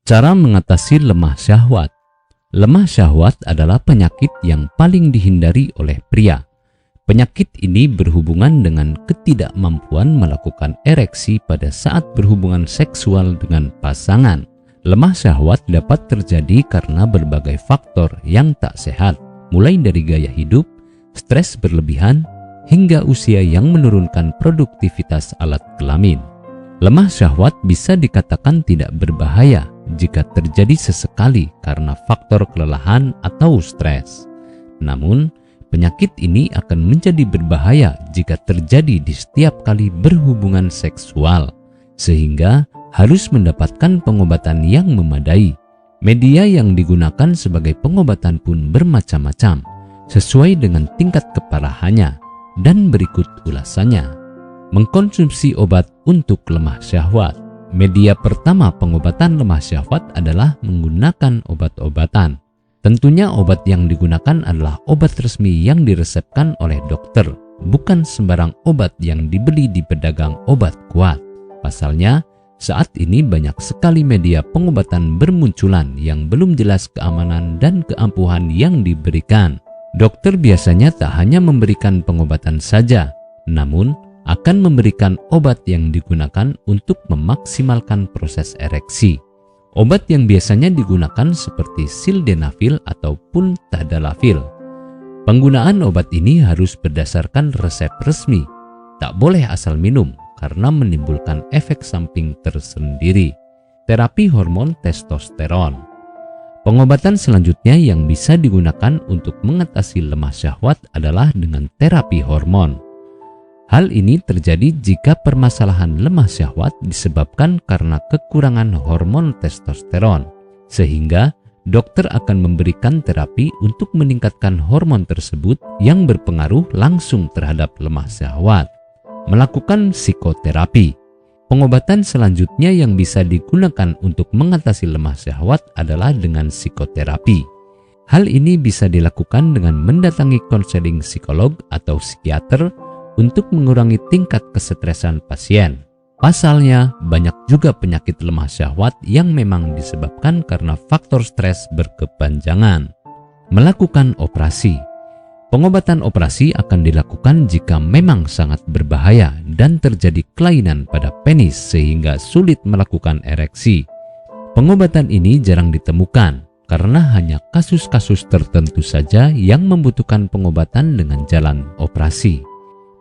Cara mengatasi lemah syahwat. Lemah syahwat adalah penyakit yang paling dihindari oleh pria. Penyakit ini berhubungan dengan ketidakmampuan melakukan ereksi pada saat berhubungan seksual dengan pasangan. Lemah syahwat dapat terjadi karena berbagai faktor yang tak sehat, mulai dari gaya hidup, stres berlebihan, hingga usia yang menurunkan produktivitas alat kelamin. Lemah syahwat bisa dikatakan tidak berbahaya jika terjadi sesekali karena faktor kelelahan atau stres. Namun, penyakit ini akan menjadi berbahaya jika terjadi di setiap kali berhubungan seksual, sehingga harus mendapatkan pengobatan yang memadai. Media yang digunakan sebagai pengobatan pun bermacam-macam, sesuai dengan tingkat keparahannya, dan berikut ulasannya. Mengkonsumsi obat untuk lemah syahwat. Media pertama pengobatan lemah syahwat adalah menggunakan obat-obatan. Tentunya obat yang digunakan adalah obat resmi yang diresepkan oleh dokter, bukan sembarang obat yang dibeli di pedagang obat kuat. Pasalnya, saat ini banyak sekali media pengobatan bermunculan yang belum jelas keamanan dan keampuhan yang diberikan. Dokter biasanya tak hanya memberikan pengobatan saja, namun akan memberikan obat yang digunakan untuk memaksimalkan proses ereksi. Obat yang biasanya digunakan seperti sildenafil ataupun tadalafil. Penggunaan obat ini harus berdasarkan resep resmi, tak boleh asal minum karena menimbulkan efek samping tersendiri. Terapi hormon testosteron. Pengobatan selanjutnya yang bisa digunakan untuk mengatasi lemah syahwat adalah dengan terapi hormon. Hal ini terjadi jika permasalahan lemah syahwat disebabkan karena kekurangan hormon testosteron, sehingga dokter akan memberikan terapi untuk meningkatkan hormon tersebut yang berpengaruh langsung terhadap lemah syahwat. Melakukan psikoterapi. Pengobatan selanjutnya yang bisa digunakan untuk mengatasi lemah syahwat adalah dengan psikoterapi. Hal ini bisa dilakukan dengan mendatangi konseling psikolog atau psikiater untuk mengurangi tingkat kesetresan pasien. Pasalnya, banyak juga penyakit lemah syahwat yang memang disebabkan karena faktor stres berkepanjangan. Melakukan operasi. Pengobatan operasi akan dilakukan jika memang sangat berbahaya dan terjadi kelainan pada penis sehingga sulit melakukan ereksi. Pengobatan ini jarang ditemukan karena hanya kasus-kasus tertentu saja yang membutuhkan pengobatan dengan jalan operasi.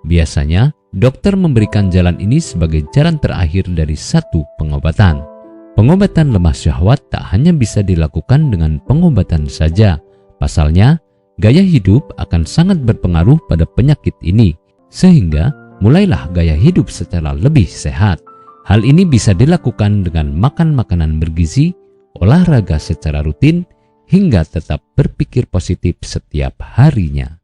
Biasanya, dokter memberikan jalan ini sebagai jalan terakhir dari satu pengobatan. Pengobatan lemah syahwat tak hanya bisa dilakukan dengan pengobatan saja. Pasalnya, gaya hidup akan sangat berpengaruh pada penyakit ini, sehingga mulailah gaya hidup secara lebih sehat. Hal ini bisa dilakukan dengan makan makanan bergizi, olahraga secara rutin, hingga tetap berpikir positif setiap harinya.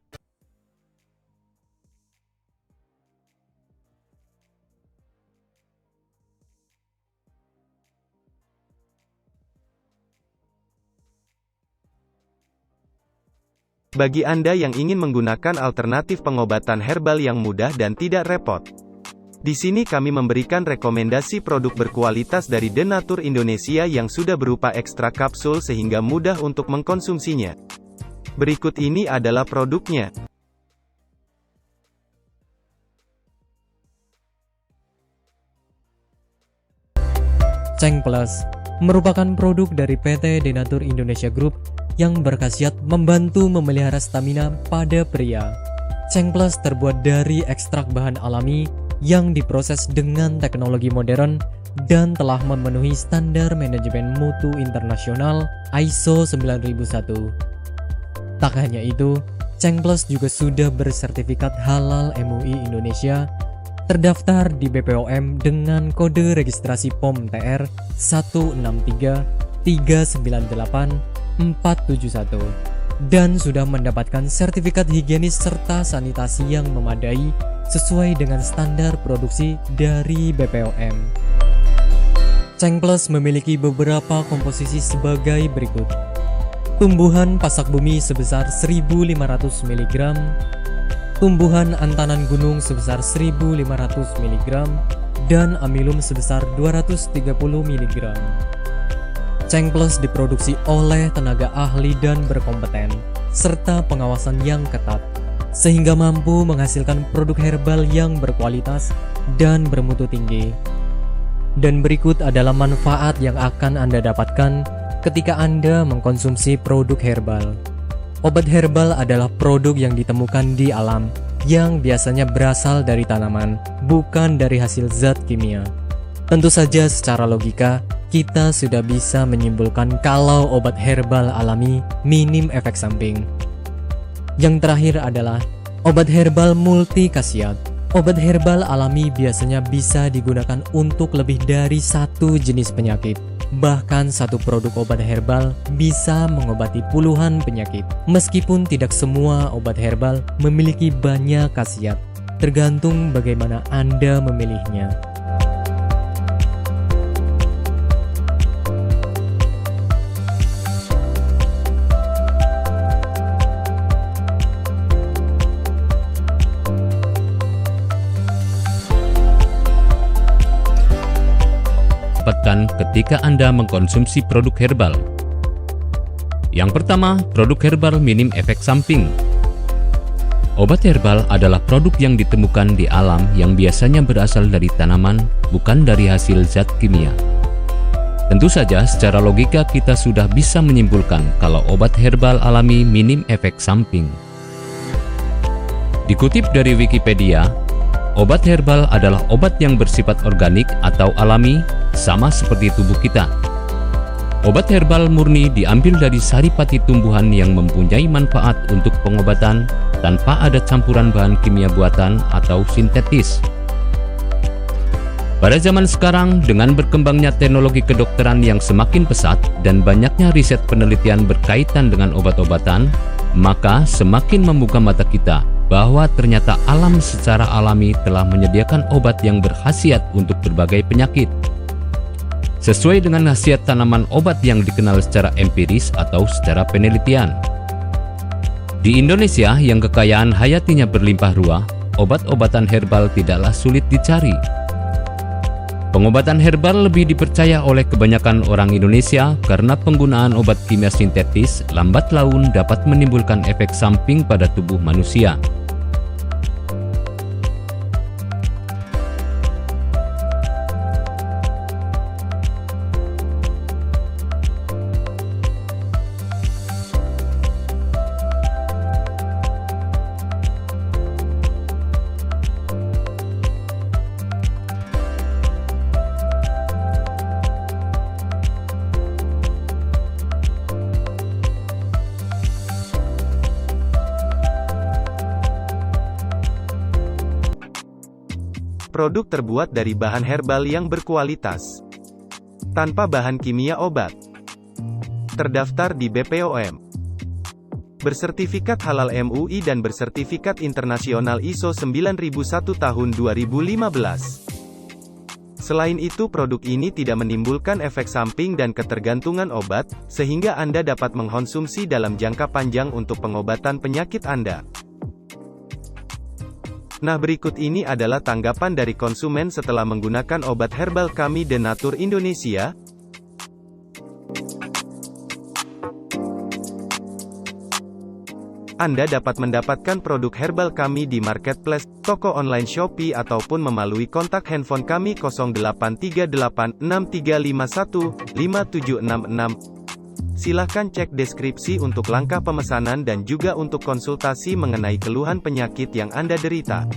Bagi Anda yang ingin menggunakan alternatif pengobatan herbal yang mudah dan tidak repot, di sini kami memberikan rekomendasi produk berkualitas dari The Nature Indonesia yang sudah berupa ekstrak kapsul sehingga mudah untuk mengkonsumsinya. Berikut ini adalah produknya. Ceng Plus merupakan produk dari PT The Nature Indonesia Group yang berkhasiat membantu memelihara stamina pada pria. Ceng Plus terbuat dari ekstrak bahan alami yang diproses dengan teknologi modern dan telah memenuhi standar manajemen mutu internasional ISO 9001. Tak hanya itu, Ceng Plus juga sudah bersertifikat halal MUI Indonesia, terdaftar di BPOM dengan kode registrasi POM TR 163398 471 dan sudah mendapatkan sertifikat higienis serta sanitasi yang memadai sesuai dengan standar produksi dari BPOM. Ceng Plus memiliki beberapa komposisi sebagai berikut. Tumbuhan pasak bumi sebesar 1500 mg, tumbuhan antanan gunung sebesar 1500 mg, dan amilum sebesar 230 mg. Cheng Plus diproduksi oleh tenaga ahli dan berkompeten, serta pengawasan yang ketat, sehingga mampu menghasilkan produk herbal yang berkualitas dan bermutu tinggi. Dan berikut adalah manfaat yang akan Anda dapatkan ketika Anda mengkonsumsi produk herbal. Obat herbal adalah produk yang ditemukan di alam, yang biasanya berasal dari tanaman, bukan dari hasil zat kimia. Tentu saja secara logika, kita sudah bisa menyimpulkan kalau obat herbal alami minim efek samping. Yang terakhir adalah obat herbal multi khasiat. Obat herbal alami biasanya bisa digunakan untuk lebih dari satu jenis penyakit. Bahkan satu produk obat herbal bisa mengobati puluhan penyakit. Meskipun tidak semua obat herbal memiliki banyak khasiat, tergantung bagaimana Anda memilihnya. Dapatkan ketika Anda mengkonsumsi produk herbal. Yang pertama, produk herbal minim efek samping. Obat herbal adalah produk yang ditemukan di alam yang biasanya berasal dari tanaman, bukan dari hasil zat kimia. Tentu saja secara logika kita sudah bisa menyimpulkan kalau obat herbal alami minim efek samping. Dikutip dari Wikipedia, obat herbal adalah obat yang bersifat organik atau alami, sama seperti tubuh kita. Obat herbal murni diambil dari saripati tumbuhan yang mempunyai manfaat untuk pengobatan tanpa ada campuran bahan kimia buatan atau sintetis. Pada zaman sekarang, dengan berkembangnya teknologi kedokteran yang semakin pesat dan banyaknya riset penelitian berkaitan dengan obat-obatan, maka semakin membuka mata kita bahwa ternyata alam secara alami telah menyediakan obat yang berkhasiat untuk berbagai penyakit. Sesuai dengan khasiat tanaman obat yang dikenal secara empiris atau secara penelitian. Di Indonesia yang kekayaan hayatinya berlimpah ruah, obat-obatan herbal tidaklah sulit dicari. Pengobatan herbal lebih dipercaya oleh kebanyakan orang Indonesia karena penggunaan obat kimia sintetis lambat laun dapat menimbulkan efek samping pada tubuh manusia. Produk terbuat dari bahan herbal yang berkualitas, tanpa bahan kimia obat. Terdaftar di BPOM. Bersertifikat halal MUI dan bersertifikat internasional ISO 9001 tahun 2015. Selain itu, produk ini tidak menimbulkan efek samping dan ketergantungan obat, sehingga Anda dapat mengkonsumsi dalam jangka panjang untuk pengobatan penyakit Anda. Nah, berikut ini adalah tanggapan dari konsumen setelah menggunakan obat herbal kami Denatur Indonesia. Anda dapat mendapatkan produk herbal kami di marketplace, toko online Shopee ataupun melalui kontak handphone kami 083863515766. Silahkan cek deskripsi untuk langkah pemesanan dan juga untuk konsultasi mengenai keluhan penyakit yang Anda derita.